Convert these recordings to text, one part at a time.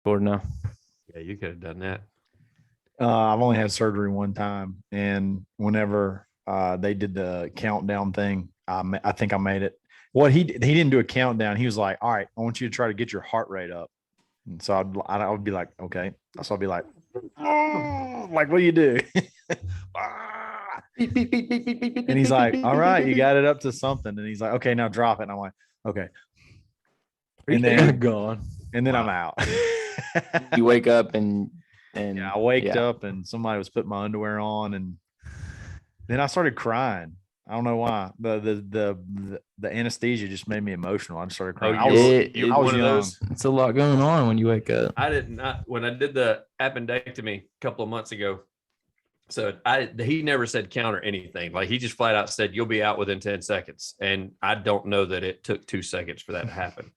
Bored now. Yeah, you could have done that. I've only had surgery one time, and whenever they did the countdown thing, I think I made it. What he didn't do a countdown. He was like, "All right, I want you to try to get your heart rate up." And so I would be like, "Okay." So I'd be like, "Oh, like what do you do?" And he's like, "All right, you got it up to something." And he's like, "Okay, now drop it." And I'm like, "Okay." And then gone. and then Wow. I'm out. You wake up and Yeah, I waked up and somebody was putting my underwear on, and then I started crying. I don't know why. The anesthesia just made me emotional. I just started crying. Oh, you I were was one of young. those. It's a lot going on when you wake up. I did not when I did the appendectomy a couple of months ago. So he never said count or anything. Like he just flat out said you'll be out within 10 seconds. And I don't know that it took 2 seconds for that to happen.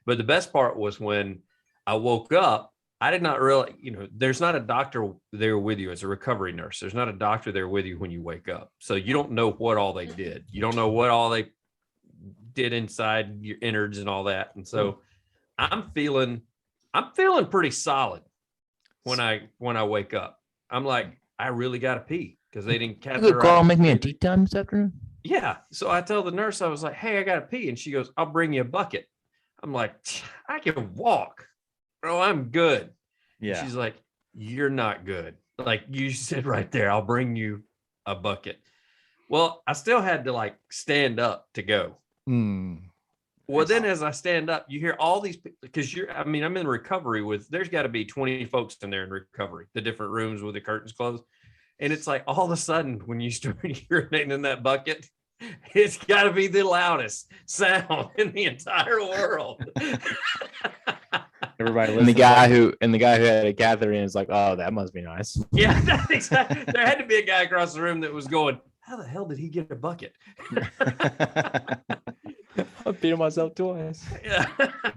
But the best part was when I woke up, I did not really, there's not a doctor there with you as a recovery nurse. There's not a doctor there with you when you wake up. So you don't know what all they did. You don't know what all they did inside your innards and all that. And so I'm feeling pretty solid when I wake up. I'm like, I really got to pee because they didn't You could call, make me a tea time this afternoon. Yeah. So I tell the nurse, I was like, hey, I got to pee. And she goes, I'll bring you a bucket. I'm like, I can walk, bro. I'm good. Yeah. She's like, you're not good. Like you said right there, I'll bring you a bucket. Well, I still had to like stand up to go. Well, then as I stand up, you hear all these, because I'm in recovery there's got to be 20 folks in there in recovery, the different rooms with the curtains closed. And it's like all of a sudden when you start urinating in that bucket, it's got to be the loudest sound in the entire world. Everybody And the guy who had a catheter in is like, oh, that must be nice. Yeah, that's exactly. There had to be a guy across the room that was going, how the hell did he get a bucket? I beat myself twice. Yeah.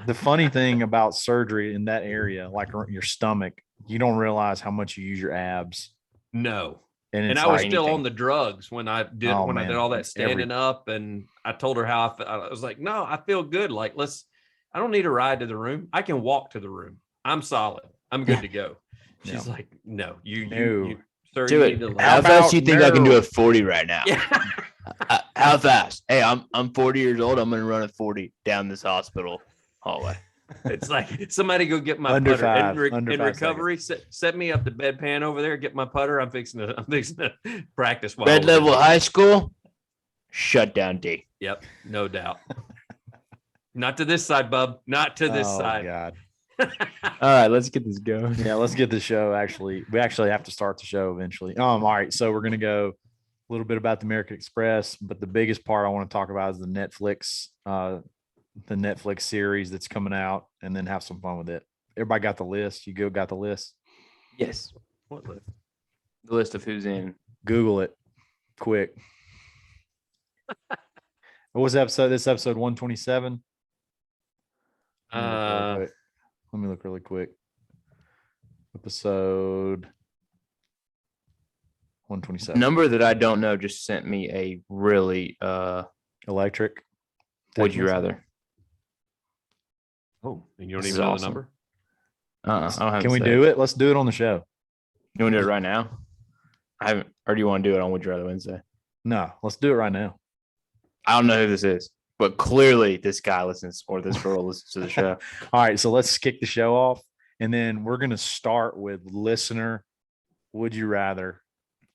The funny thing about surgery in that area, like your stomach, you don't realize how much you use your abs. No. And I was still on the drugs when I did I did all that standing up, and I told her how I was like, no, I feel good. Like, I don't need a ride to the room. I can walk to the room. I'm solid. I'm good to go. She's like, no, you sir, do you it. need to How fast do you think I can do a 40 right now? Yeah. How fast? Hey, I'm 40 years old. I'm gonna run a 40 down this hospital hallway. It's like somebody go get my Under putter. five, In under 5 recovery, set me up the bedpan over there. Get my putter. I'm fixing to practice. Red level high school, shut down D. Yep, no doubt. Not to this side, bub. Not to this side. God. All right, let's get this going. Yeah, let's get the show. We actually have to start the show eventually. All right, so we're gonna go a little bit about the American Express, but the biggest part I want to talk about is the Netflix series that's coming out, and then have some fun with it. Everybody got the list? You got the list? Yes. What list? The list of who's in. Google it quick. What was episode? This episode 127. Let me look really quick. Episode 127. Number that I don't know just sent me a really electric. Would you rather? Oh, and you don't This even is know awesome. the number? I don't have Can we do it? Let's do it on the show. You want to do it right now? I haven't. Or do you want to do it on Would You Rather Wednesday? No, let's do it right now. I don't know who this is, but clearly this guy listens or this girl listens to the show. All right, so let's kick the show off, and then we're gonna start with listener. Would you rather?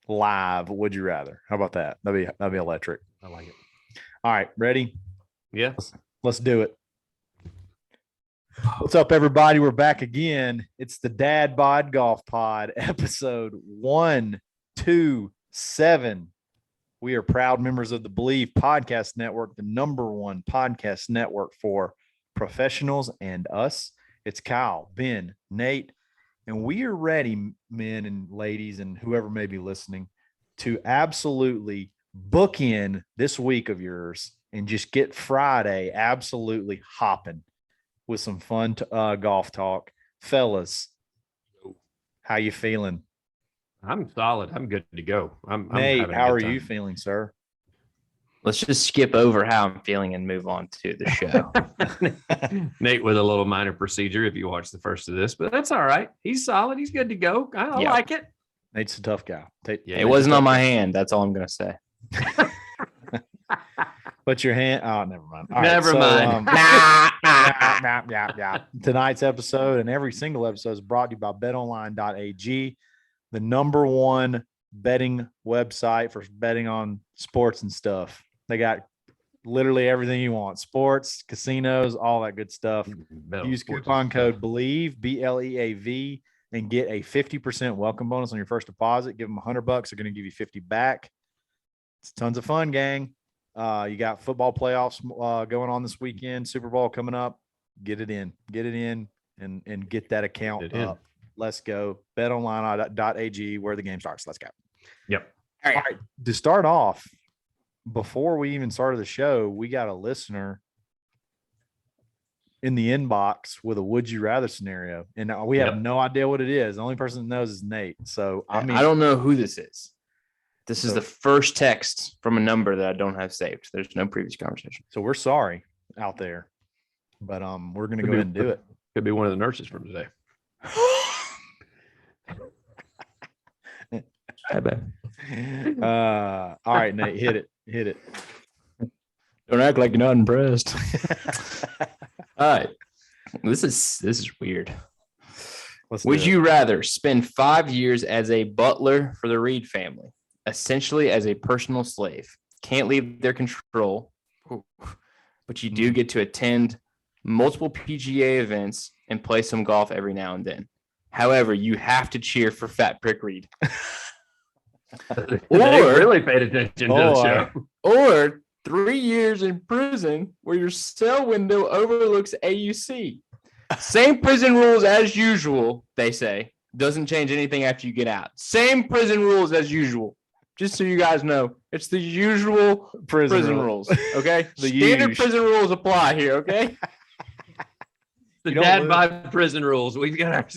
Live. Would you rather? How about that? That'd be electric. I like it. All right, ready? Yeah. Let's do it. What's up, everybody? We're back again. It's the Dadbod Golf Pod, episode 127. We are proud members of the Believe Podcast Network, the #1 podcast network for professionals and us. It's Kyle, Ben, Nate, and we are ready, men and ladies, and whoever may be listening, to absolutely book in this week of yours and just get Friday absolutely hopping with some fun golf talk. Fellas, how you feeling? I'm solid. I'm good to go. Nate, how are you feeling, sir? Let's just skip over how I'm feeling and move on to the show. Nate with a little minor procedure if you watch the first of this, but that's all right. He's solid. He's good to go. I Yeah. like it. Nate's a tough guy. Yeah, It wasn't on my hand. That's all I'm going to say. But your hand. Oh, never mind. All Never mind. Yeah. Tonight's episode and every single episode is brought to you by Betonline.ag, the number one betting website for betting on sports and stuff. They got literally everything you want: sports, casinos, all that good stuff. Use coupon code BLEAV, BLEAV, and get a 50% welcome bonus on your first deposit. Give them $100. They're going to give you 50 back. It's tons of fun, gang. You got football playoffs going on this weekend, Super Bowl coming up. Get it in, and get that account up. Let's go. Betonline.ag, where the game starts. Let's go. Yep. All right. To start off, before we even started the show, we got a listener in the inbox with a would you rather scenario. And we have no idea what it is. The only person that knows is Nate. So I don't know who this is. This is the first text from a number that I don't have saved. There's no previous conversation. So we're sorry out there. But we're gonna go ahead and do it. Could be one of the nurses from today. All right, Nate, hit it. Don't act like you're not impressed. All right. This is weird. Would you rather spend 5 years as a butler for the Reed family, essentially as a personal slave, can't leave their control, but you do get to attend multiple PGA events and play some golf every now and then? However, you have to cheer for Fat Prick Reed. They really paid attention to the show. Or 3 years in prison where your cell window overlooks AUC. Same prison rules as usual, they say. Doesn't change anything after you get out. Same prison rules as usual. Just so you guys know, it's the usual prison rules. Okay? The Standard prison rules apply here, okay? The dad by prison rules. We've got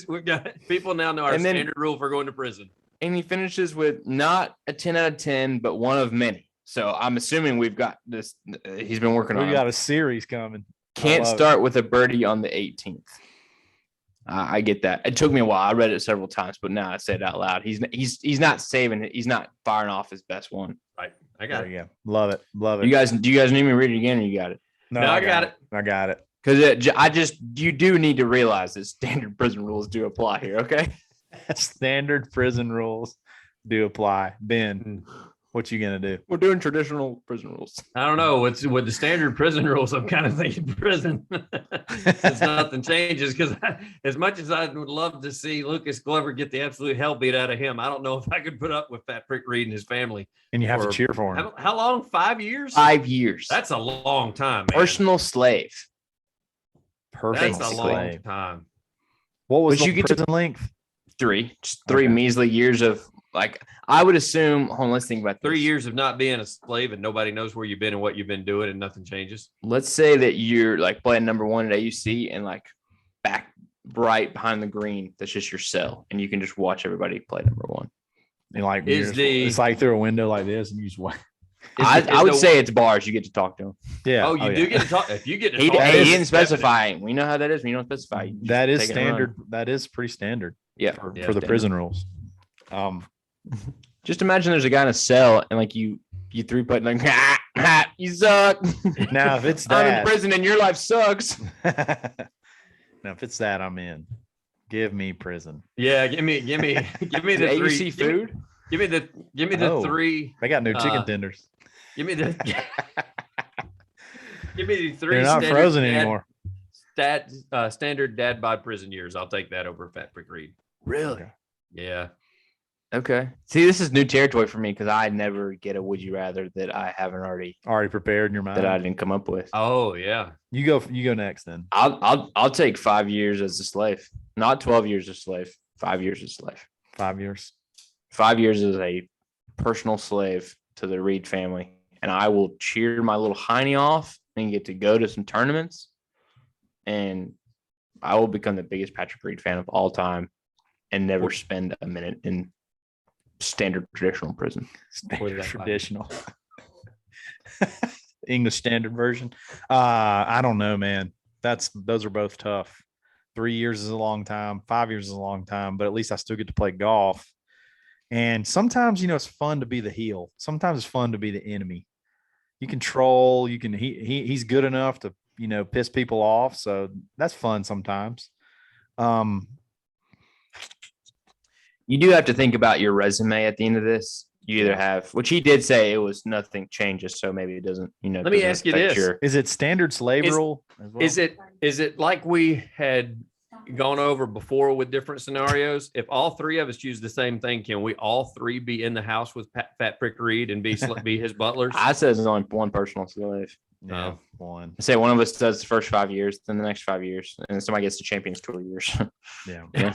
people now know our standard rule for going to prison. And he finishes with not a 10 out of 10, but one of many. So I'm assuming we've got this. He's been working on. We got a series coming. Can't start with a birdie on the 18th. I get that. It took me a while. I read it several times, but now I say it out loud. He's not saving it. He's not firing off his best one. Right. I got it. Yeah. Love it. Do you guys need me to read it again, or you got it? No, I got it. I got it. Because you do need to realize that standard prison rules do apply here. Okay. Standard prison rules do apply. Ben, what you gonna do? We're doing traditional prison rules. I don't know. With the standard prison rules, I'm kind of thinking prison. Since nothing changes, because as much as I would love to see Lucas Glover get the absolute hell beat out of him, I don't know if I could put up with Fat Prick Reed and his family. And you have to cheer for him. How long? 5 years? 5 years. That's a long time, man. Personal slave. Perfect. That's a long time. What was the prison length? 3 measly years of, like, I would assume. Hold on, let's think about this. 3 years of not being a slave and nobody knows where you've been and what you've been doing and nothing changes. Let's say that you're like playing number 1 at AUC and like back right behind the green. That's just your cell, and you can just watch everybody play number 1. And like it's like through a window like this, and you just watch. I would say it's bars. You get to talk to him. Yeah. Oh, you do get to talk. If you get to he talk, he didn't specify. We know how that is. We don't specify. That is standard. That is pretty standard. Yeah. For the prison rules. Just imagine there's a guy in a cell and like you 3-putt like you suck. Now if it's that, I'm in prison and your life sucks. Now if it's that, I'm in. Give me prison. Yeah, give me the AUC food. Give me the 3. They got no chicken tenders. Give me the 3. They're not frozen anymore. Standard dad bod prison years. I'll take that over Fat Prick Reed. Really? Yeah. Okay. See, this is new territory for me because I never get a would you rather that I haven't already prepared in your mind that I didn't come up with. Oh yeah. You go next then. I'll take 5 years as a slave, not 12 years as a slave. 5 years as a slave. 5 years. 5 years as a personal slave to the Reed family, and I will cheer my little hiney off and get to go to some tournaments, and I will become the biggest Patrick Reed fan of all time and never spend a minute in standard traditional prison. Standard traditional. English Standard Version. I don't know, man. Those are both tough. 3 years is a long time. 5 years is a long time, but at least I still get to play golf. And sometimes, it's fun to be the heel. Sometimes it's fun to be the enemy. You can troll. He's good enough to, piss people off. So that's fun sometimes. You do have to think about your resume at the end of this. You either have, which he did say it was nothing changes, so maybe it doesn't, Let me ask you this. Is it standard slave rule as well? Is it like we had gone over before with different scenarios? If all three of us choose the same thing, can we all three be in the house with Fat Prick Reed and be his butlers? I said there's only one personal slave. Yeah, one. I say one of us does the first 5 years, then the next 5 years, and then somebody gets the Champions Tour years. Yeah.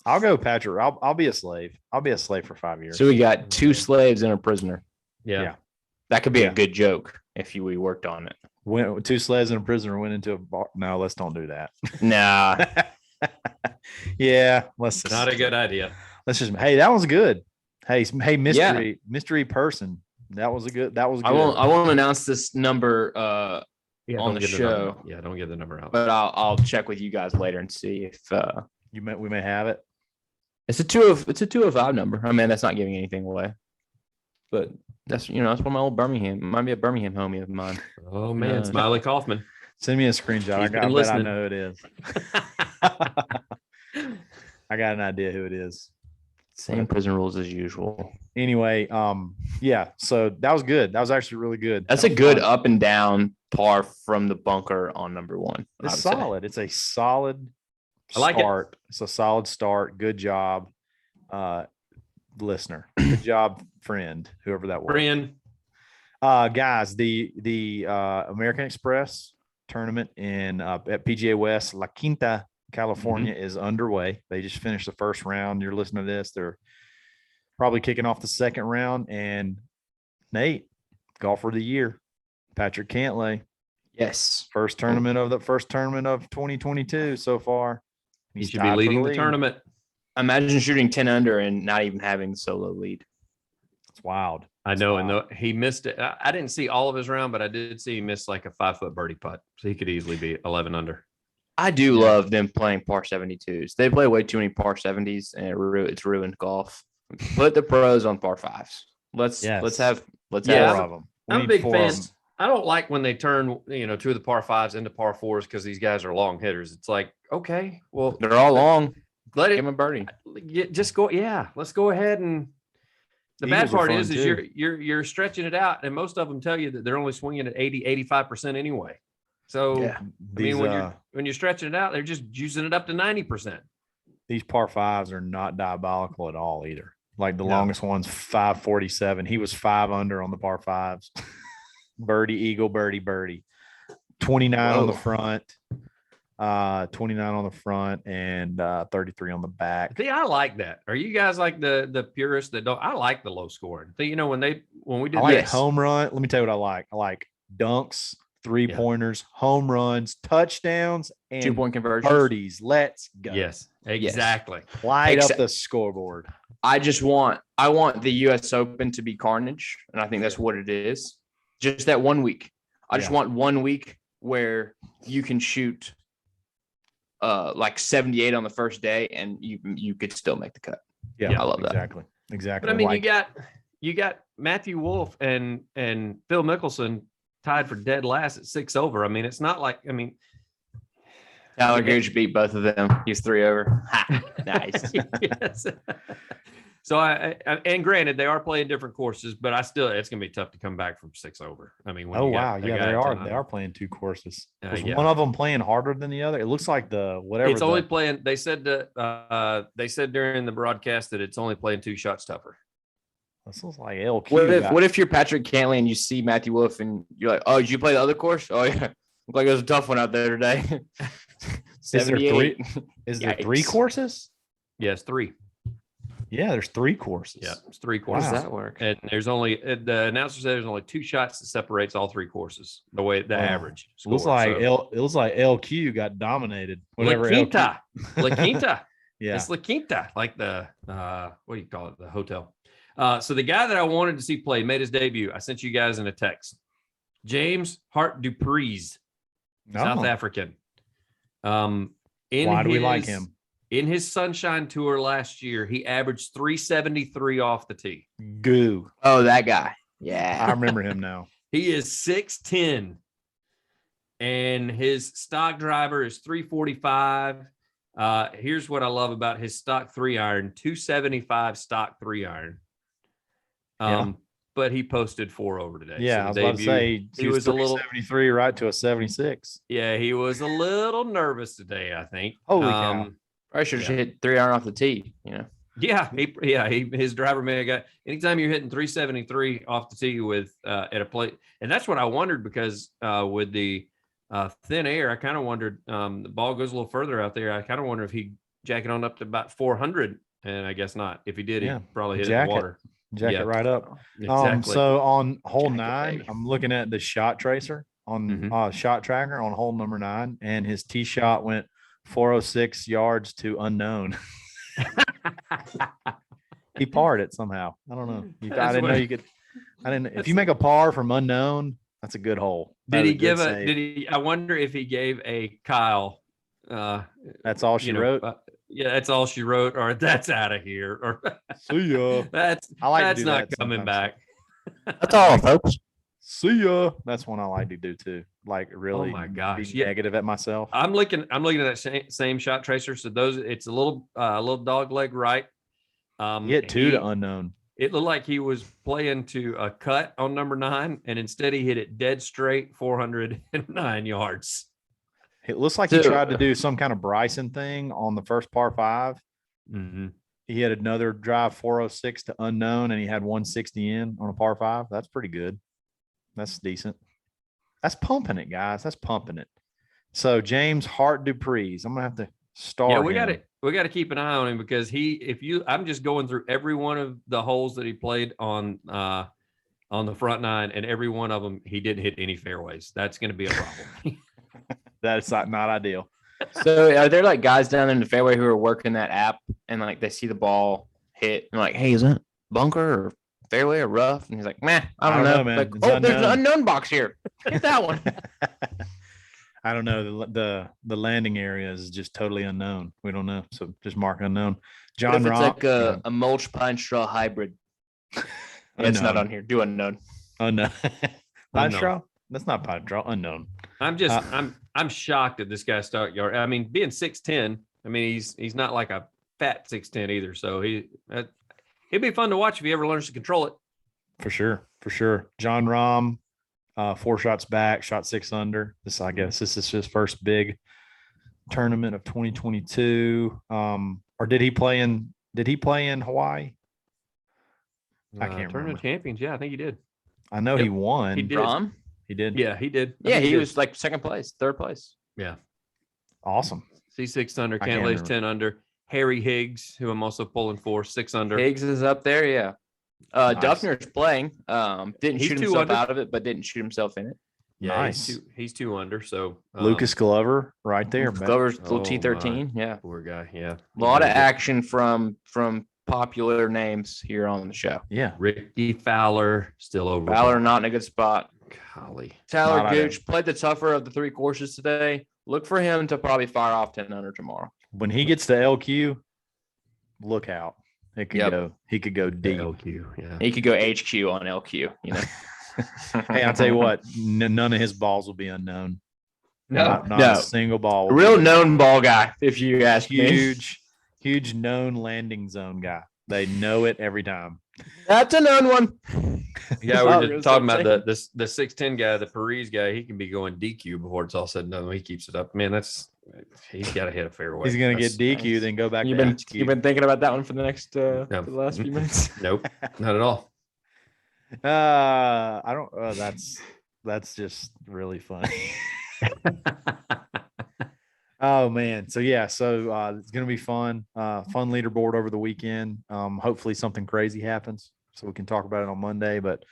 I'll go Patrick. I'll be a slave. I'll be a slave for 5 years. So we got 2 slaves and a prisoner. Yeah. That could be a good joke if we worked on it. 2 slaves and a prisoner went into a bar. No, let's don't do that. Nah. Yeah. Not a good idea. Let's just, hey, that was good. Hey, mystery person. That was good. I won't announce this number on the show. Don't get the number out. But I'll check with you guys later and see if we may have it. It's a 205 number. I mean, that's not giving anything away. But that's one of my old Birmingham. Might be a Birmingham homie of mine. Oh man, Smiley Kaufman. Send me a screenshot. I bet I know who it is. I got an idea who it is. Same prison rules as usual. Anyway, yeah. So that was good. That was actually really good. That's a good up and down par from the bunker on number 1. It's solid. It's a solid start. I like it. It's a solid start. Good job, listener. Good job, friend. Whoever that was. Friend. Guys, the American Express tournament at PGA West, La Quinta, California is underway. They just finished the first round. You're listening to this. They're probably kicking off the second round. And Nate, golfer of the year, Patrick Cantlay. Yes. First tournament of 2022 so far. He should be leading the tournament. Imagine shooting 10 under and not even having solo lead. It's wild. I know. And he missed it. I didn't see all of his round, but I did see he missed like a 5-foot birdie putt. So he could easily be 11 under. I do love them playing par 72s. They play way too many par 70s, and it's ruined golf. Put the pros on par 5s. Let's have more of them. I'm a big fan. I don't like when they turn 2 of the par 5s into par 4s because these guys are long hitters. It's like, okay, well, they're all long. Let it give them a birdie. Just go. Yeah, let's go ahead. And the bad part is you're stretching it out, and most of them tell you that they're only swinging at 85% anyway. So, I mean, when you're stretching it out, they're just juicing it up to 90%. These par 5s are not diabolical at all either. Like the longest one's 547. He was 5 under on the par 5s. Birdie, eagle, birdie. 29 on the front. 29 on the front and 33 on the back. See, I like that. Are you guys like the purists that don't? I like the low scoring. So, when we did this home run, let me tell you what I like. I like dunks, 3-pointers, home runs, touchdowns, and 2-point conversions, birdies. Let's go. Yes, exactly. Light up the scoreboard. I want the U.S. Open to be carnage, and I think that's what it is. Just that 1 week. I just want 1 week where you can shoot like 78 on the first day, and you could still make the cut. Yeah, I love that. Exactly. But I mean, you got Matthew Wolff and Phil Mickelson tied for dead last at 6 over. I mean, it's not like Tyler Gooch beat both of them. He's 3 over. Nice. Yes. So and granted, they are playing different courses, but it's going to be tough to come back from 6 over. I mean, they are playing 2 courses. Was one of them playing harder than the other? It looks like it's only playing. They said during the broadcast that it's only playing 2 shots tougher. This looks like LQ. What if you're Patrick Cantlay and you see Matthew Wolff and you're like, oh, did you play the other course? Oh yeah, looked like it was a tough one out there today. 78. Is there 3 courses? Yes, 3. Yeah, there's 3 courses. Yeah, it's 3 courses. How does that work? And there's only the announcer said there's only 2 shots that separates all 3 courses. The average score. It looks like LQ got dominated. Whatever. La Quinta. Yeah, it's La Quinta, like the what do you call it? The hotel. So the guy that I wanted to see play made his debut. I sent you guys in a text. James Hart Dupris, South African. Why do we like him? In his Sunshine Tour last year, he averaged 373 off the tee. Goo. Oh, that guy. Yeah. I remember him now. He is 6'10", and his stock driver is 345. Here's what I love about his stock 3-iron, 275 stock 3-iron. But he posted 4 over today. Yeah, I was about to say he was a little 73 right to a 76. Yeah, he was a little nervous today, I think. Holy cow. I should have hit 3-iron off the tee, Yeah, his driver may have got. Anytime you're hitting 373 off the tee with at a plate, and that's what I wondered because with the thin air, I kind of wondered the ball goes a little further out there. I kind of wonder if he jack it on up to about 400, and I guess not. If he did, he probably hit it in the water. Jacket right up. Exactly. So on hole 9, I'm looking at the shot tracer on shot tracker on hole number 9, and his tee shot went 406 yards to unknown. He parred it somehow. I don't know. I didn't know you could. I didn't. If you make a par from unknown, that's a good hole. Did he give a? Did he? I wonder if he gave a Kyle. That's all she wrote. Yeah, that's all she wrote, or that's out of here, or see ya. That's not coming back. That's all, folks. See ya. That's one I like to do too. Like really, oh my gosh, be negative at myself. I'm looking at that same shot tracer. So it's a little dog leg right. He hit 2 to unknown. It looked like he was playing to a cut on number 9, and instead he hit it dead straight 409 yards. It looks like he tried to do some kind of Bryson thing on the first par 5. Mm-hmm. He had another drive 406 to unknown, and he had 160 in on a par 5. That's pretty good. That's decent. That's pumping it, guys. That's pumping it. So James Hart Dupris, I'm gonna have to start. Yeah, we got to keep an eye on him because I'm just going through every one of the holes that he played on the front 9, and every one of them he didn't hit any fairways. That's going to be a problem. That's not ideal. So are there like guys down in the fairway who are working that app and like they see the ball hit and like, hey, is that bunker or fairway or rough? And he's like, man, I don't know, man. Like, there's an unknown box here. Hit that one. I don't know. The landing area is just totally unknown. We don't know. So just mark unknown. John Rahm. It's like a mulch pine straw hybrid. It's not on here. Do unknown. Unknown. Pine straw? That's not pine straw. Unknown. I'm shocked at this guy's start yard. I mean, being 6'10", I mean, he's not like a fat 6'10" either. So it'd be fun to watch if he ever learns to control it. For sure. John Rahm, 4 shots back, shot 6 under. I guess this is his first big tournament of 2022. Or did he play in Hawaii? I can't remember. Tournament champions. Yeah, I think he did. I know he won. He did. Rahm? He did. Yeah, he did. Yeah, he was like second place, third place. Yeah. Awesome. C6 under, Cantley's 10 under. Harry Higgs, who I'm also pulling for, 6 under. Higgs is up there, yeah. Nice. Duffner's playing. Didn't shoot himself under. out of it, but didn't shoot himself in it. Yeah, nice. He's 2 under. So Lucas Glover right there. Glover's little T13. Yeah. Poor guy. Yeah. A lot of action from popular names here on the show. Yeah. Ricky Fowler still over. Fowler not in a good spot. Golly. Tyler Gooch played the tougher of the 3 courses today. Look for him to probably fire off 10 under tomorrow. When he gets to LQ, look out. It could go. He could go deep. LQ. Yeah. He could go HQ on LQ. Hey, I'll tell you what. None of his balls will be unknown. No. Not a single ball. A real known ball guy, if you ask me. Huge known landing zone guy. They know it every time. That's a known one. Yeah, we're just talking about the 6'10" guy, the Paris guy. He can be going DQ before it's all said and done. When he keeps it up, man, he's got to hit a fairway. He's gonna get DQ, nice. Then go back. You've been thinking about that one for the next for the last few minutes. Nope, not at all. I don't. That's just really funny. Oh man. So yeah, it's gonna be fun. Fun leaderboard over the weekend. Hopefully something crazy happens so we can talk about it on Monday. But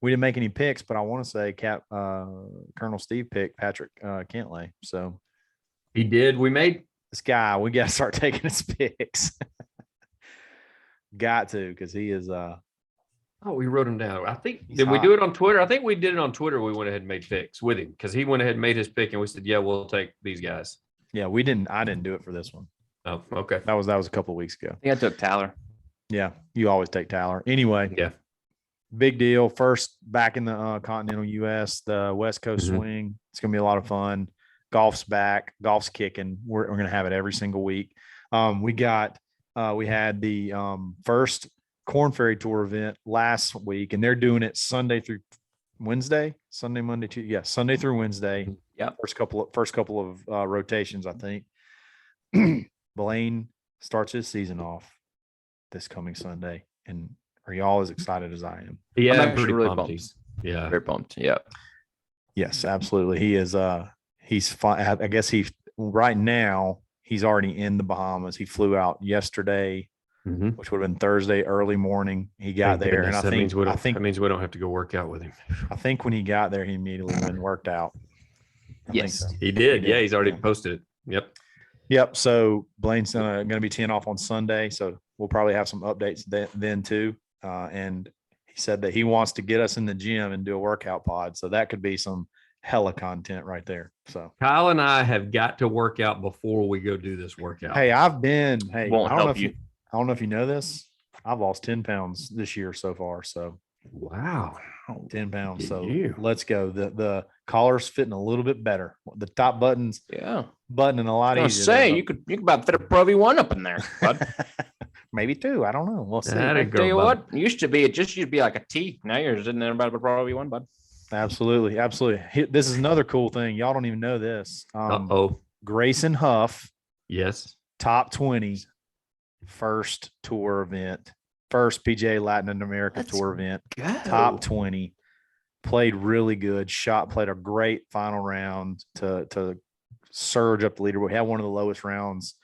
we didn't make any picks, but I want to say Colonel Steve picked Patrick Cantlay. So he did. We made this guy, we gotta start taking his picks. Got to, because he is Oh, we wrote him down. I think He's did we hot. do it on Twitter? I think we did it on Twitter. We went ahead and made picks with him because he went ahead and made his pick, and we said, "Yeah, we'll take these guys." Yeah, I didn't do it for this one. Oh, okay. That was a couple of weeks ago. I think I took Tyler. Yeah, you always take Tyler. Anyway, Yeah. big deal. First back in the continental U.S., the West Coast Mhm. swing. It's going to be a lot of fun. Golf's back. Golf's kicking. We're going to have it every single week. We had the first Corn Ferry Tour event last week, and they're doing it Sunday through Wednesday, Sunday, Monday, Tuesday. Yeah, Sunday through Wednesday. Yep. First couple of rotations, I think. Blaine starts his season off this coming Sunday, and are y'all as excited as I am? Yeah, I'm I'm actually pretty really pumped. pumped. Yeah. Very pumped. Yeah. Yes, absolutely. He is. He's fine. I guess right now he's already in the Bahamas. He flew out yesterday, Mhm. which would have been Thursday early morning. He got Thank there, and goodness. I that means think we don't have to go work out with him. I think when he got there, he immediately went and worked out. I think Yes. so. He did. Yeah, he's already Yeah. posted it. Yep. Yep. So Blaine's going to be 10 off on Sunday. So we'll probably have some updates then too. And he said that he wants to get us in the gym and do a workout pod. So that could be some hella content right there. So Kyle and I have got to work out before we go do this workout. hey, I Won't don't know help if you. I don't know if you know this. I've lost 10 pounds this year so far. So Wow. 10 pounds. So You. let's go. The collar's fitting a little bit better. The top button's Yeah. buttoning a lot I was easier. gonna say there, you could about fit a Pro V1 up in there, bud. maybe two. I don't know. We'll see. That'd I go, tell you bud. what, it used to be like a T. Now you're sitting there about a Pro V1, bud. Absolutely. This is another cool thing. Y'all don't even know this. Uh-oh. Grayson Huff, Yes. top 20, first tour event, first PGA Latin America Let's tour event, Go. top 20, played really good, played a great final round to surge up the leaderboard. Had one of the lowest rounds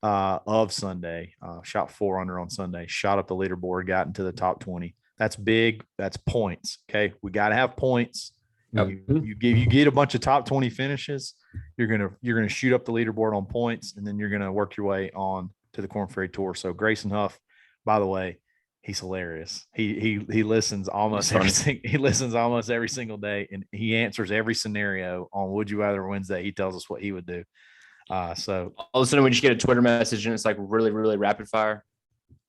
of Sunday, shot 4 under on Sunday, shot up the leaderboard, got into the top 20. That's big. That's points. Okay. We got to have points. Yep. You get a bunch of top 20 finishes, you're gonna shoot up the leaderboard on points, and then you're gonna work your way on to the Corn Ferry Tour. So Grayson Huff, by the way, he's hilarious. He listens almost he listens almost every single day, and he answers every scenario on Would You Rather Wednesday. He tells us what he would do. So All of a sudden we just get a Twitter message and it's like really, really rapid fire.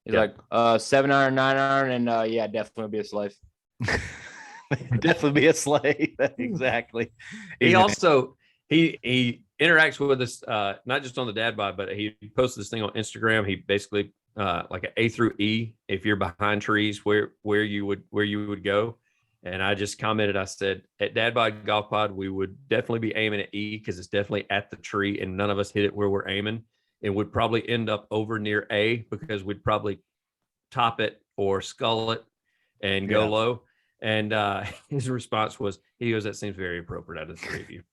He's Yeah. like 7 iron, 9 iron, and yeah, definitely be a slave. definitely be a slave. Exactly. He also he interacts with us not just on the dad bod, but he posted this thing on Instagram. He basically like an A through E. If you're behind trees, where you would go. And I just commented. I said at Dad Bod Golf Pod, we would definitely be aiming at E because it's definitely at the tree, and none of us hit it where we're aiming. And would probably end up over near A because we'd probably top it or skull it and go Yeah. low. And his response was, he goes, "That seems very appropriate out of the three of you."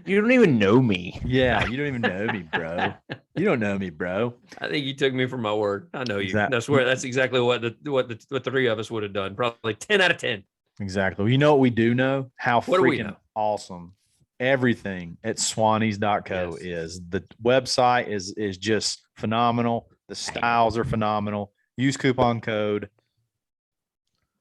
You don't even know me. Yeah, you don't even know me, bro. You don't know me, bro. I think you took me for my word. I know you. Exactly. That's exactly what the three of us would have done. Probably 10 out of 10. Exactly. You know what we do know? How What do we freaking know? awesome everything at Swannies.co Yes. is. The website is just phenomenal. The styles are phenomenal. Use coupon code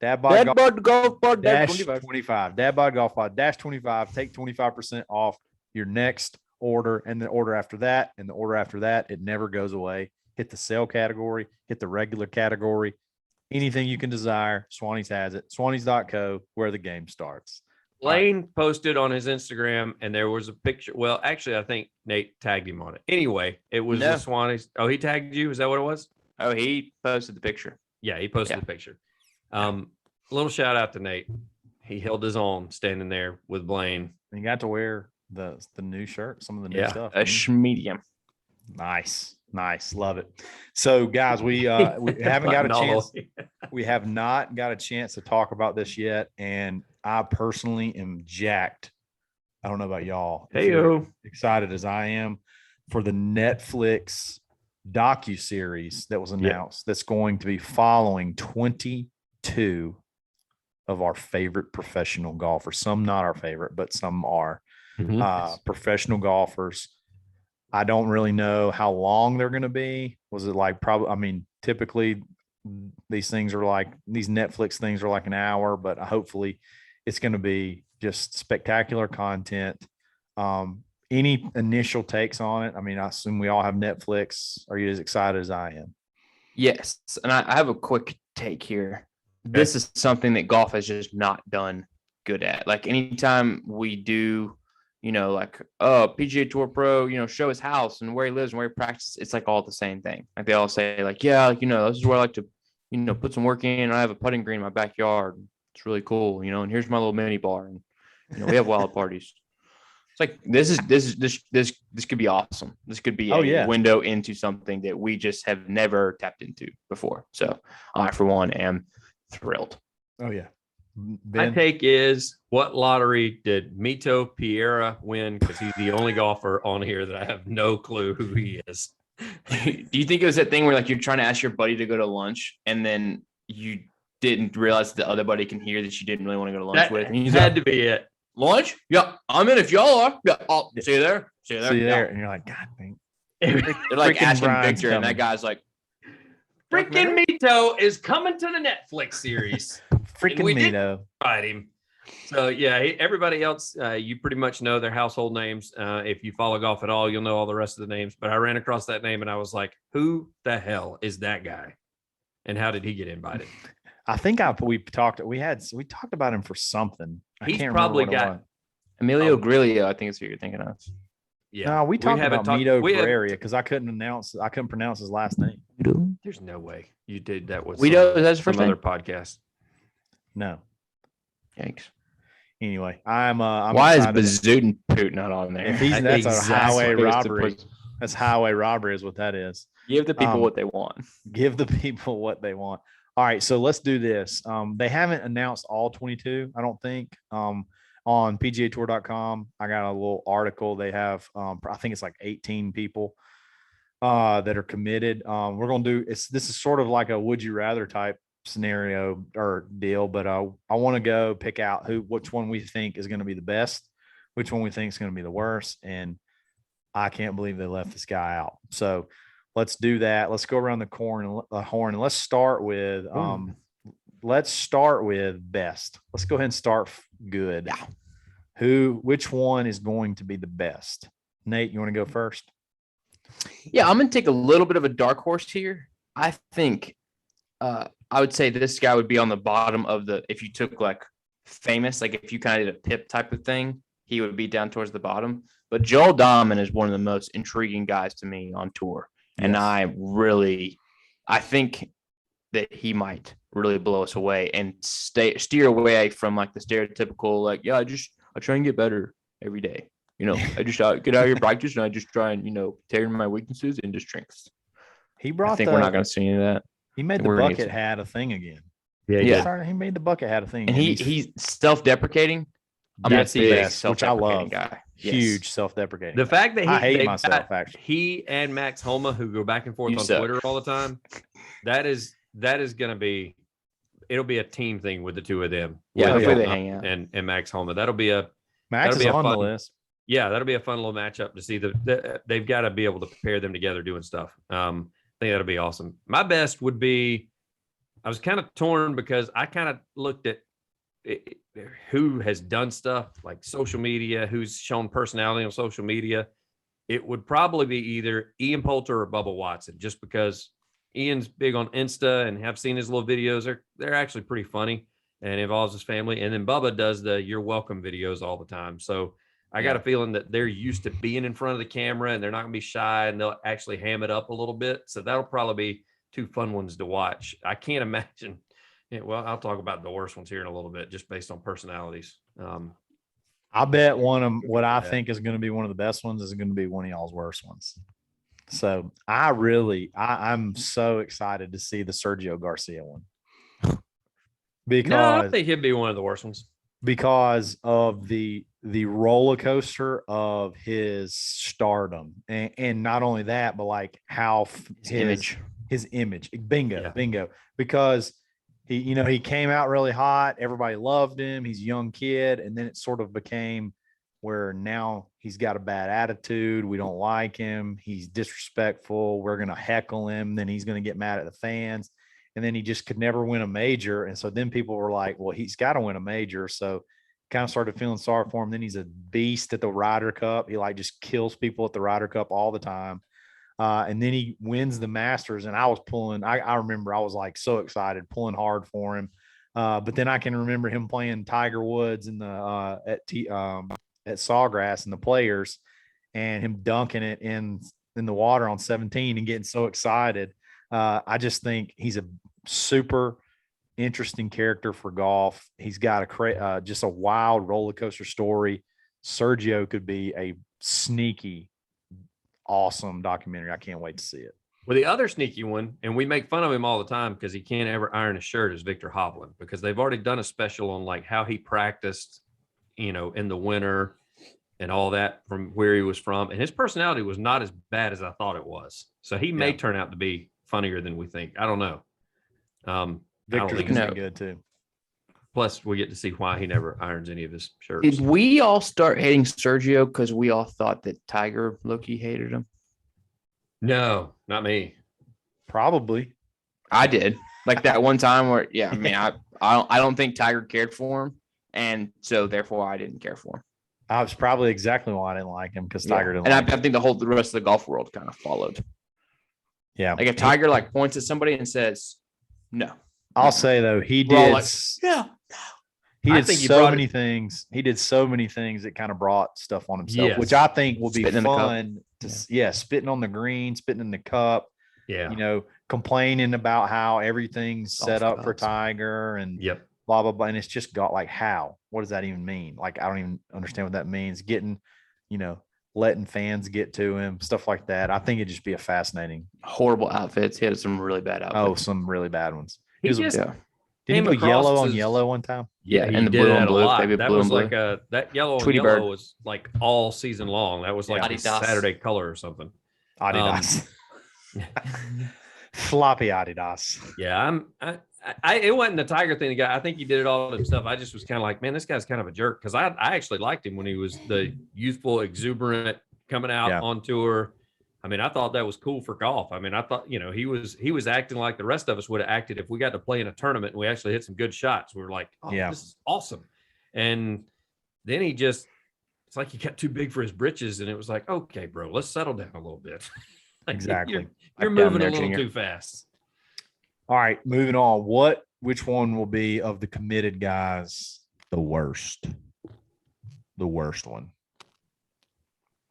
Dadbod Golf Pod dash 25. 25. Dadbod Golf Pod dash 25. Take 25% off your next order and the order after that. And the order after that, it never goes away. Hit the sale category, hit the regular category. Anything you can desire, Swannies has it. Swannies.co, where the game starts. Lane posted on his Instagram, and there was a picture. Well, actually, I think Nate tagged him on it. Anyway, it was No. the Swannies. Oh, he tagged you? Is that what it was? Oh, he posted the picture. Yeah, he posted Yeah. the picture. A little shout out to Nate. He held his own standing there with Blaine. And you got to wear the new shirt, some of the new Yeah, stuff. A medium. Nice. Love it. So guys, we haven't got a chance. We have not got a chance to talk about this yet. And I personally am jacked. I don't know about y'all. If you're Hey-o. excited as I am for the Netflix docuseries that was announced that's going to be following 22 of our favorite professional golfers. Some not our favorite, but some are. Mhm. Professional golfers I don't really know how long they're going to be. Was it like probably? I mean, typically these Netflix things are like an hour, but hopefully it's going to be just spectacular content. Any initial takes on it? I mean, I assume we all have Netflix. Are you as excited as I am? Yes. And I have a quick take here. Okay. This is something that golf has just not done good at. Like anytime we do, like PGA Tour Pro, show his house and where he lives and where he practices, it's like all the same thing. Like they all say, like, yeah, this is where I like to, put some work in. I have a putting green in my backyard. It's really cool, and here's my little mini bar. And we have wild parties. It's like this could be awesome. This could be a window into something that we just have never tapped into before. So I, for one, am thrilled. Oh yeah. Ben? My take is, what lottery did Mito Pereira win? Because he's the only golfer on here that I have no clue who he is. Do you think it was that thing where like you're trying to ask your buddy to go to lunch and then you didn't realize the other buddy can hear that you didn't really want to go to lunch with? And he's had to be it. Lunch? Yeah, I'm in if y'all are. Yeah, I'll see you there. See you there. And you're like, God dang. They're like asking Victor, and that guy's like, freaking Mito is coming to the Netflix series. Freaking Mito. Fight him. So yeah, everybody else, you pretty much know their household names. If you follow golf at all, you'll know all the rest of the names. But I ran across that name and I was like, who the hell is that guy? And how did he get invited? I think we talked about him for something. He's probably got Emilio Grillo. I think it's who you're thinking of. Yeah, no, we talked about Mito Pereira because I couldn't pronounce his last name. There's no way you did that with some other podcast. No. Yikes. Anyway, I'm why is Bazootin Poot not on there? That's a highway robbery. That's highway robbery is what that is. Give the people what they want. Give the people what they want. All right, so let's do this. They haven't announced all 22, I don't think. On PGAtour.com, I got a little article. They have, I think it's like 18 people that are committed. We're going to do this is sort of like a would you rather type scenario or deal, but I want to go pick out which one we think is going to be the best, which one we think is going to be the worst, and I can't believe they left this guy out. So let's do that. Let's go around the horn and let's start with best. Let's go ahead and start good. Yeah. Which one is going to be the best? Nate, you want to go first? Yeah, I'm going to take a little bit of a dark horse here. I think I would say this guy would be on the bottom of if you took like famous, like if you kind of did a Pip type of thing, he would be down towards the bottom. But Joel Dahmen is one of the most intriguing guys to me on tour. And yes. I think that he might really blow us away and steer away from like the stereotypical, like, yeah, I try and get better every day. I just get out here, practice, and I just try and, tear my weaknesses and just strengths. We're not going to see any of that. He made the bucket hat a thing again. Yeah. He made the bucket hat a thing. And he's self-deprecating. That's the best, which I love. Guy. Huge yes. Self-deprecating. The fact that I hate myself, actually. He and Max Homa, who go back and forth on Twitter all the time, that is going to be. It'll be a team thing with the two of them. Yeah, hopefully they hang out. And Max Homa. That'll be a Max is on the list. Yeah, that'll be a fun little matchup to see. They've got to be able to pair them together doing stuff. I think that'll be awesome. My best would be. I was kind of torn because I kind of looked at who has done stuff like social media, who's shown personality on social media. It would probably be either Ian Poulter or Bubba Watson, just because Ian's big on Insta and have seen his little videos. They're actually pretty funny and involves his family. And then Bubba does the "You're Welcome" videos all the time. So I got a feeling that they're used to being in front of the camera and they're not going to be shy and they'll actually ham it up a little bit. So that'll probably be two fun ones to watch. I can't imagine. Yeah, well, I'll talk about the worst ones here in a little bit, just based on personalities. I bet what I think is going to be one of the best ones is going to be one of y'all's worst ones. So I'm so excited to see the Sergio Garcia one. Because no, I think he'd be one of the worst ones. Because of the roller coaster of his stardom. And not only that, but like how his image. Bingo. Because he came out really hot. Everybody loved him. He's a young kid. And then it sort of became where now he's got a bad attitude. We don't like him. He's disrespectful. We're going to heckle him. Then he's going to get mad at the fans. And then he just could never win a major. And so then people were like, well, he's got to win a major. So kind of started feeling sorry for him. Then he's a beast at the Ryder Cup. He like just kills people at the Ryder Cup all the time. And then he wins the Masters. And I was pulling, I remember I was like so excited, pulling hard for him. But then I can remember him playing Tiger Woods in the at Sawgrass and the Players, and him dunking it in the water on 17 and getting so excited. I just think he's a super interesting character for golf. He's got just a wild roller coaster story. Sergio could be a sneaky, awesome documentary. I can't wait to see it. Well, the other sneaky one, and we make fun of him all the time because he can't ever iron a shirt, is Victor Hovland, because they've already done a special on like how he practiced, in the winter and all that from where he was from. And his personality was not as bad as I thought it was. So he may turn out to be funnier than we think. I don't know. Victor's been good too. Plus, we get to see why he never irons any of his shirts. Did we all start hating Sergio because we all thought that Tiger Loki hated him? No, not me. Probably. I did. Like that one time where, I mean, I don't think Tiger cared for him. And so therefore I didn't care for him. I was probably exactly why I didn't like him, because Tiger didn't. And like I think the rest of the golf world kind of followed. Yeah. Like if Tiger like points at somebody and says, no. I'll say though, he did. Like, yeah. He did so many things. He did so many things that kind of brought stuff on himself, which I think will be fun to spitting on the green, spitting in the cup. Yeah. Complaining about how everything's set up for Tiger and blah, blah, blah. And it's just got like, what does that even mean? Like, I don't even understand what that means. Getting, letting fans get to him, stuff like that. I think it'd just be a fascinating. Horrible outfits. He had some really bad outfits. Oh, some really bad ones. Did he put yellow on yellow one time? Yeah, and the blue on blue. That was like that yellow on yellow was like all season long. That was like a Saturday color or something. Adidas. Floppy Adidas. Yeah, it wasn't the Tiger thing. The guy, I think he did it all himself. I just was kind of like, man, this guy's kind of a jerk, because I actually liked him when he was the youthful, exuberant, coming out on tour. I mean, I thought that was cool for golf. I mean, I thought, he was acting like the rest of us would have acted if we got to play in a tournament and we actually hit some good shots. We were like, this is awesome. And then it's like he got too big for his britches, and it was like, okay, bro, let's settle down a little bit. Exactly. You're moving a little too fast. All right, moving on. Which one will be of the committed guys the worst? The worst one.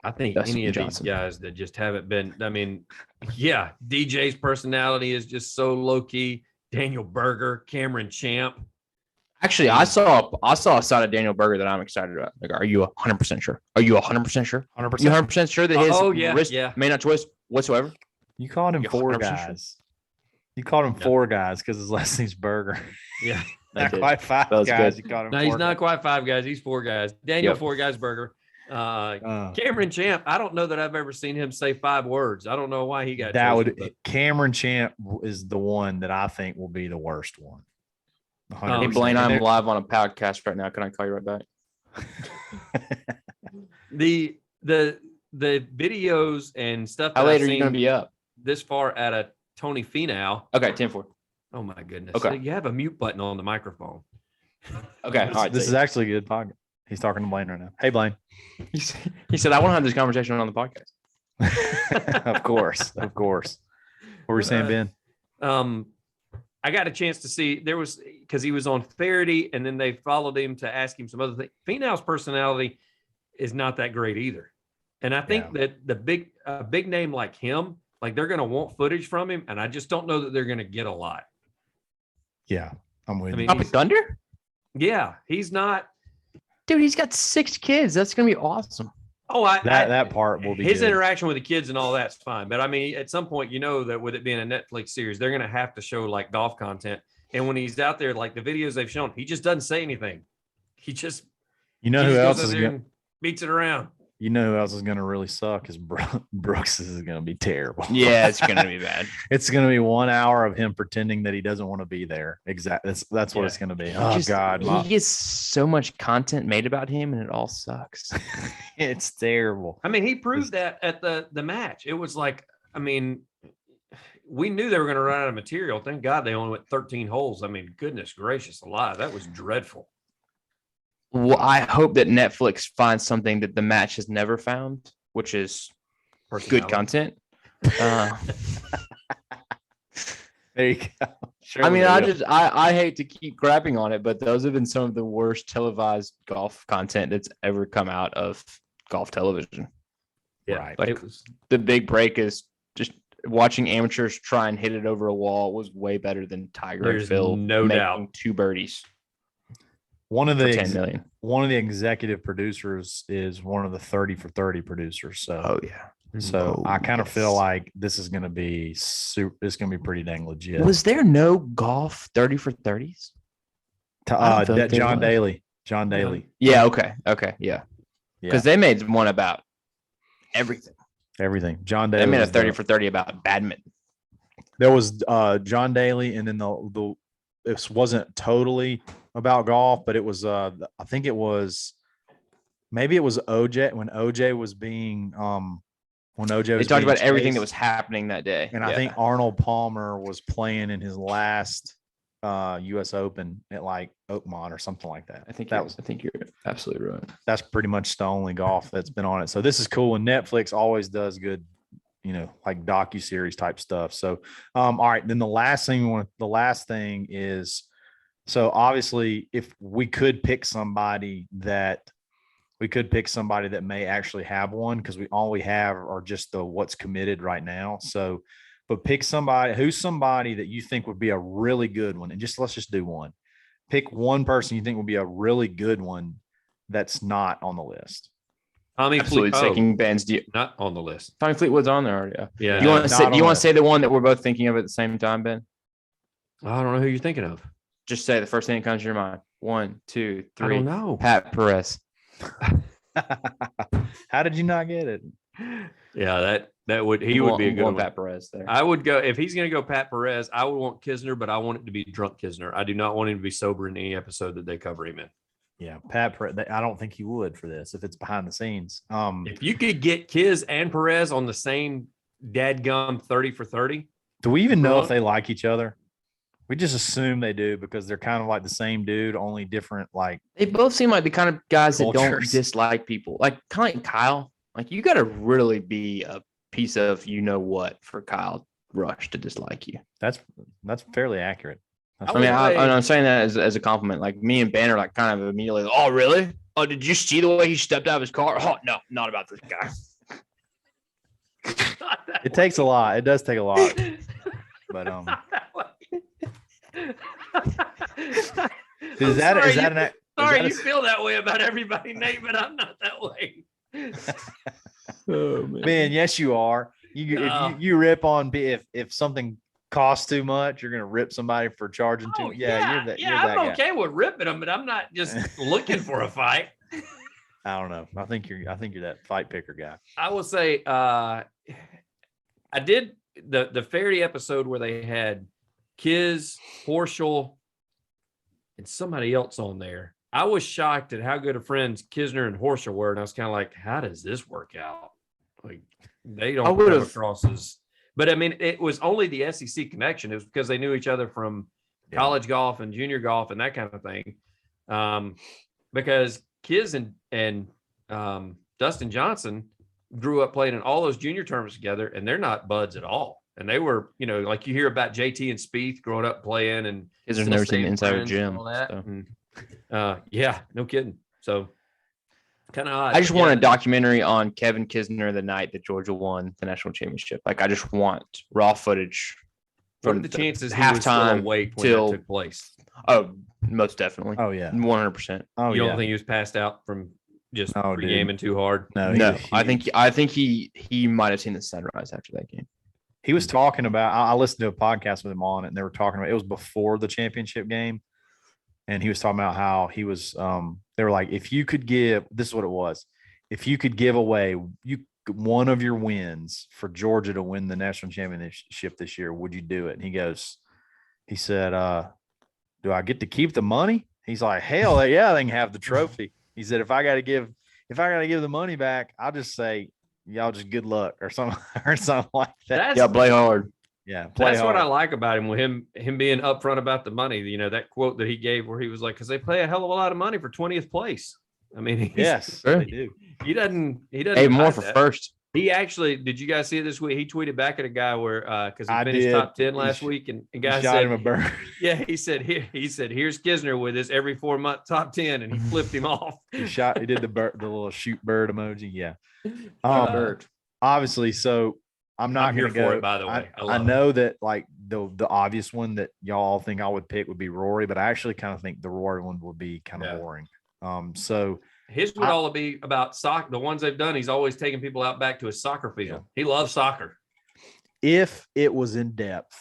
I think any of these guys that just haven't been. I mean, DJ's personality is just so low key. Daniel Berger, Cameron Champ. Actually, I saw a side of Daniel Berger that I'm excited about. Like, are you 100% sure? Are you 100% sure? 100%. You 100% sure that his wrist may not twist whatsoever? You called him four guys. Sure? You called him four guys because his last name's Berger. Yeah. Not quite five guys. You called him no, he's not quite five guys. He's four guys. Daniel, four guys, Berger. Cameron Champ, I don't know that I've ever seen him say 5 words. I don't know why he got Cameron Champ is the one that I think will be the worst one. Hey Blaine, I'm live on a podcast right now. Can I call you right back? the videos and stuff. How late are you going to be up? This far at a Tony Finau. Okay, 10-4. Oh my goodness. Okay. So you have a mute button on the microphone. Okay. All right. This is actually a good podcast. He's talking to Blaine right now. Hey, Blaine. He said, I want to have this conversation on the podcast. Of course. What were you saying, Ben? I got a chance to see, because he was on Faraday, and then they followed him to ask him some other things. Finau's personality is not that great either. And I think that the big name like him, like they're going to want footage from him. And I just don't know that they're going to get a lot. Yeah. I'm with you. Tropic Thunder? Yeah. He's not. Dude, he's got 6 kids. That's going to be awesome. Oh, that part will be his good. Interaction with the kids and all that's fine. But I mean, at some point, that with it being a Netflix series, they're going to have to show like golf content. And when he's out there, like the videos they've shown, he just doesn't say anything. He just, who else is beats it around. You know who else is going to really suck is Brooks is going to be terrible. Yeah, it's going to be bad. It's going to be 1 hour of him pretending that he doesn't want to be there. Exactly. That's what it's going to be. Oh, God. He gets so much content made about him, and it all sucks. It's terrible. I mean, he proved that at the match. It was like, I mean, we knew they were going to run out of material. Thank God they only went 13 holes. I mean, goodness gracious alive. That was dreadful. Well, I hope that Netflix finds something that the match has never found, which is good content. There you go. Sure, I mean, I hate to keep crapping on it, but those have been some of the worst televised golf content that's ever come out of golf television. Yeah, right. Like the big break is just watching amateurs try and hit it over a wall was way better than Tiger and Phil making 2 birdies. One of the 10 million. One of the executive producers is one of the 30 for 30 producers. So, I kind of feel like this is going to be super. It's going to be pretty dang legit. Was there no golf 30 for 30s? John Daly. John Daly. Yeah. Okay. Yeah. Because they made one about everything. Everything. John Daly. They made a 30 for 30 about badminton. There was John Daly, and then the it wasn't totally about golf, but it was I think it was maybe it was OJ when OJ was being they talked about everything that was happening that day. And I think Arnold Palmer was playing in his last US Open at like Oakmont or something like that. I think you're absolutely right. That's pretty much the only golf that's been on it. So this is cool. And Netflix always does good, like docuseries type stuff. So all right. Then the last thing is, so obviously if we could pick somebody that may actually have one, because all we have are just the what's committed right now. So, but pick somebody that you think would be a really good one. And let's just do one. Pick one person you think would be a really good one that's not on the list. Tommy Fleetwood taking Ben's not on the list. Tommy Fleetwood's on there already. Yeah. You want to say the one that we're both thinking of at the same time, Ben? I don't know who you're thinking of. Just say the first thing that comes to your mind. 1, 2, 3. I don't know. Pat Perez. How did you not get it? Yeah, would be a good one. Pat Perez there. I would go if he's going to go Pat Perez. I would want Kisner, but I want it to be drunk Kisner. I do not want him to be sober in any episode that they cover him in. Yeah, Pat Perez. I don't think he would for this if it's behind the scenes. If you could get Kiz and Perez on the same dadgum 30 for 30. Do we even know if they like each other? We just assume they do because they're kind of like the same dude, only different. Like they both seem like the kind of guys cultures. That don't dislike people. Like kind of like Kyle. Like you got to really be a piece of what for Kyle Rush to dislike you. That's fairly accurate. I'm saying that as a compliment. Like me and Ben are like kind of immediately. Like, oh really? Oh, did you see the way he stepped out of his car? Oh no, not about this guy. It takes a lot. It does take a lot. But is that you feel that way about everybody, Nate, but I'm not that way. Oh man, yes you are. If you rip on if something costs too much, you're gonna rip somebody for charging too. You're that I'm okay with ripping them, but I'm not just looking for a fight. I don't know. I think you're that fight picker guy. I will say I did the Faraday episode where they had Kiz, Horschel, and somebody else on there. I was shocked at how good of friends Kisner and Horschel were, and I was kind of like, how does this work out? Like they don't come across as. But I mean, it was only the SEC connection. It was because they knew each other from college golf and junior golf and that kind of thing. Because Kiz and Dustin Johnson grew up playing in all those junior tournaments together, and they're not buds at all. And they were, like you hear about JT and Spieth growing up playing, and Kisner's never seen inside a gym. Yeah, no kidding. So kind of odd. I just want a documentary on Kevin Kisner the night that Georgia won the national championship. Like I just want raw footage from the chances halftime awake when that took place. Oh, most definitely. Oh yeah, 100%. Oh, you don't think he was passed out from just gaming too hard? No. I think he might have seen the sunrise after that game. He was talking about. I listened to a podcast with him on it, and they were talking about it was before the championship game, and he was talking about how he was. They were like, if you could give, this is what it was. if you could give away one of your wins for Georgia to win the national championship this year, would you do it? And he said, do I get to keep the money? He's like, hell yeah, they can have the trophy. He said, if I got to give the money back, I'll just say, y'all just good luck or something like that. Yeah, play hard. Yeah, that's hard. What I like about him, with him being upfront about the money. You know, that quote that he gave where he was like, because they pay a hell of a lot of money for 20th place. I mean, yes, they do. He doesn't pay more for first. He actually, did you guys see it this week? He tweeted back at a guy where, because he finished top 10 last week, and a guy shot him a bird. Yeah, he said, here's Kisner with his every 4 month top 10, and he flipped him off. He did the little shoot bird emoji. Yeah. Bird. Obviously, so I'm not going to go. For it, by the way. I know that like the obvious one that y'all think I would pick would be Rory, but I actually kind of think the Rory one would be kind of boring. So his would all be about soccer. The ones they've done, he's always taking people out back to his soccer field. Yeah. He loves soccer. If it was in depth,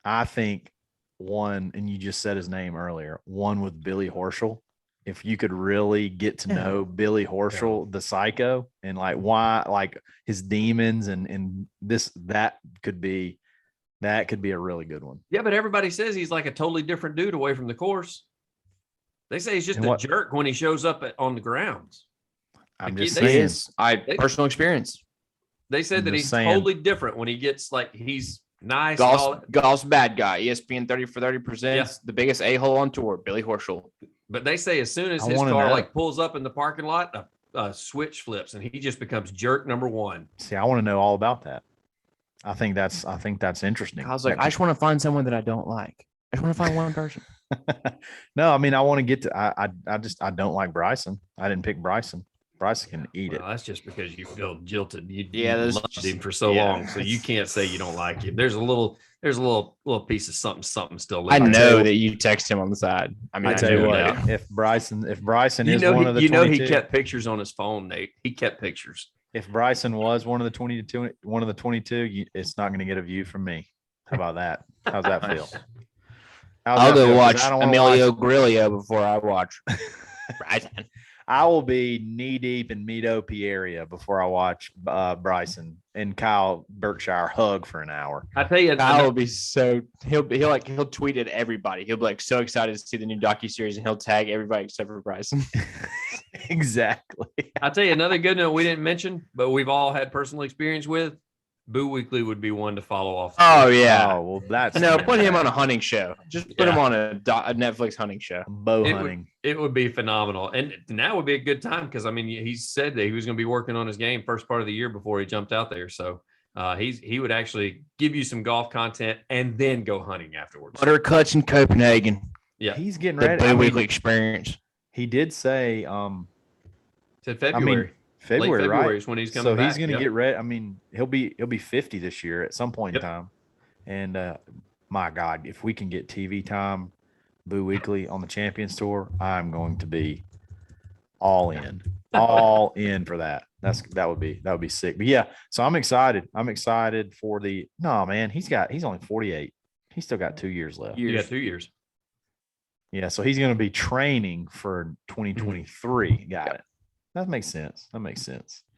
I think one, and you just said his name earlier, one with Billy Horschel. If you could really get to know Billy Horschel, the psycho, and like why, like his demons and that could be a really good one. Yeah, but everybody says he's like a totally different dude away from the course. They say he's just a jerk when he shows up on the grounds. I'm just saying. Personal experience. They said that he's totally different when he gets like, he's nice. Golf's bad guy. ESPN 30 for 30%. The biggest a-hole on tour, Billy Horschel. But they say as soon as his car like pulls up in the parking lot, a switch flips and he just becomes jerk number one. See, I want to know all about that. I think that's interesting. I was like, I just want to find someone that I don't like. I just want to find one person. No, I mean, I want to get to. I don't like Bryson. I didn't pick Bryson. Bryson can eat it. That's just because you feel jilted. You loved him for so long, so you can't say you don't like him. There's a little piece of something still. I know that you text him on the side. I mean, I tell you what, if Bryson is one of the 22, he kept pictures on his phone, Nate. He kept pictures. If Bryson was one of the 22, it's not going to get a view from me. How about that? How's that feel? I'll go watch Emilio Grillo before I watch Bryson. I will be knee deep in Mito Pieria before I watch Bryson and Kyle Berkshire hug for an hour. I tell you, Kyle will be he'll tweet at everybody. He'll be like so excited to see the new docuseries, and he'll tag everybody except for Bryson. Exactly. I'll tell you another good note we didn't mention, but we've all had personal experience with. Boo Weekly would be one to follow off. Oh yeah. Oh well, that's put him on a hunting show. Just put him on a Netflix hunting show. Bow hunting. It would be phenomenal, and now would be a good time because I mean he said that he was going to be working on his game first part of the year before he jumped out there. So he would actually give you some golf content and then go hunting afterwards. Buttercuts in Copenhagen. Yeah, he's getting ready. The Boo Weekly experience. He did say said February. February, right? Is when he's coming. So he's going to get ready. I mean, he'll be 50 this year at some point in time. And my God, if we can get TV time, Boo Weekly on the Champions Tour, I'm going to be all in for that. That would be sick. But yeah, so I'm excited. I'm excited for the. No, man, he's only 48. He's still got 2 years left. You got 2 years. Yeah, so he's going to be training for 2023. Got it. That makes sense.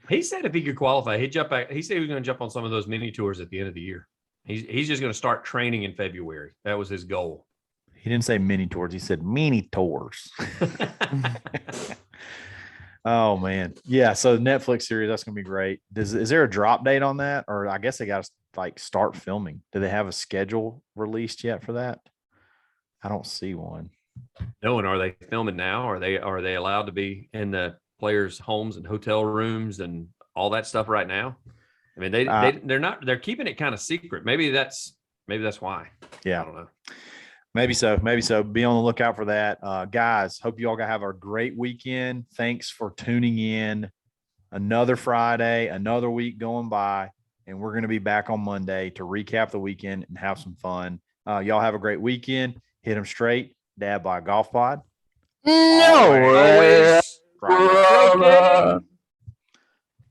He said if he could qualify, he'd jump back. He said he was going to jump on some of those mini tours at the end of the year. He's just going to start training in February. That was his goal. He didn't say mini tours. He said mini tours. Oh man, yeah. So the Netflix series, that's going to be great. Is there a drop date on that, or I guess they got to like start filming? Do they have a schedule released yet for that? I don't see one. No, and are they filming now? Are they allowed to be in the players' homes and hotel rooms and all that stuff right now? I mean, they're keeping it kind of secret. Maybe that's why. Yeah. I don't know. Maybe so. Be on the lookout for that. Guys, hope you all have a great weekend. Thanks for tuning in. Another Friday, another week going by, and we're going to be back on Monday to recap the weekend and have some fun. Y'all have a great weekend. Hit them straight. Dad by Golf Pod. No. Always.